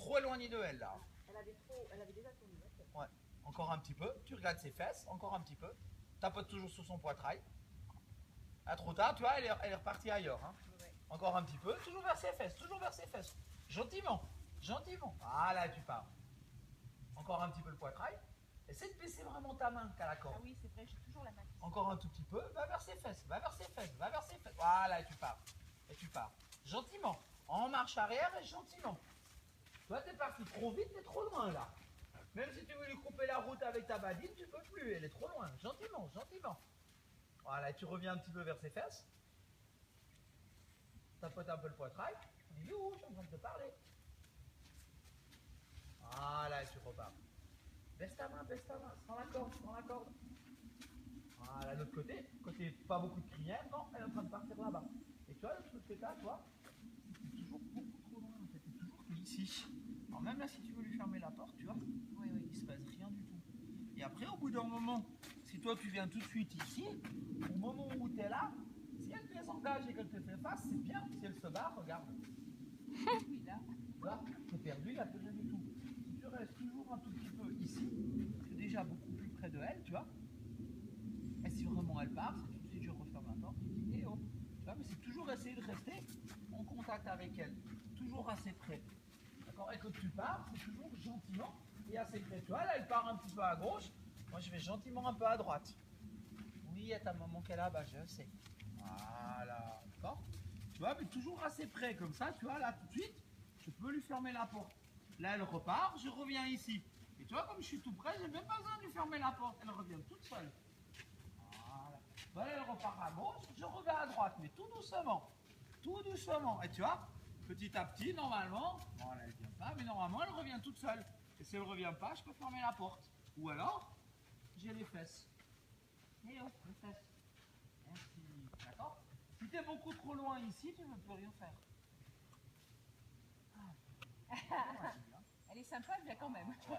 trop éloigné de elle là. Elle avait déjà tourné. Ouais. Encore un petit peu. Tu regardes ses fesses. Encore un petit peu. Tapote toujours sur son poitrail. Ah, trop tard, tu vois, elle est repartie ailleurs. Hein. Ouais. Encore un petit peu. Toujours vers ses fesses. Toujours vers ses fesses. Gentiment. Gentiment. Ah là, tu pars. Encore un petit peu le poitrail. Essaie de baisser vraiment ta main qu'à la corde. Ah oui, c'est vrai, j'ai toujours la main. Encore un tout petit peu. Va vers ses fesses. Va vers ses fesses. Va vers ses fesses. Voilà, et tu pars. Et tu pars. Gentiment. En marche arrière et gentiment. Toi, t'es parti trop vite, t'es trop loin là. Même si tu veux lui couper la route avec ta badine, tu peux plus. Elle est trop loin. Gentiment, gentiment. Voilà, tu reviens un petit peu vers ses fesses. Tapote un peu le poitrail. Dis où je suis en train de te parler. Voilà, et tu repars. Baisse ta main, sans la corde, sans la corde. Voilà, l'autre côté, pas beaucoup de crinière, non, elle est en train de partir là-bas. Et tu vois, le truc que t'as, toi, c'est toujours beaucoup trop loin, en fait, c'est toujours ici. Alors même là, si tu veux lui fermer la porte, tu vois, Oui, oui. il se passe rien du tout. Et après, au bout d'un moment, si toi tu viens tout de suite ici, au moment où tu es là, si elle te désengage et qu'elle te fait face, c'est bien. Si elle se barre, regarde. Oui, là. Là, t'es perdu, il n'y a plus rien du tout. Si tu restes toujours un tout petit peu ici, c'est déjà beaucoup plus près de elle, tu vois. Et si vraiment elle part, c'est tout de suite je referme la porte, je dis, eh oh. Tu vois, mais c'est toujours essayer de rester en contact avec elle, toujours assez près. D'accord. Et quand tu pars, c'est toujours gentiment et assez près. Tu vois, là, elle part un petit peu à gauche, moi je vais gentiment un peu à droite. Oui, il y a ta maman qui est là-bas, je sais. Voilà, d'accord. Tu vois, mais toujours assez près, comme ça, tu vois, là, tout de suite, je peux lui fermer la porte. Là, elle repart, je reviens ici. Et tu vois, comme je suis tout près, j'ai même pas besoin de lui fermer la porte. Elle revient toute seule. Voilà. Voilà, elle repart à gauche, je reviens à droite, mais tout doucement. Tout doucement. Et tu vois, petit à petit, normalement, bon, là, elle vient pas, mais normalement, elle revient toute seule. Et si elle revient pas, je peux fermer la porte. Ou alors, j'ai les fesses. Et oh, les fesses. Merci. D'accord. Si tu es beaucoup trop loin ici, tu ne peux plus rien faire. Elle est sympa, bien quand même. Ouais.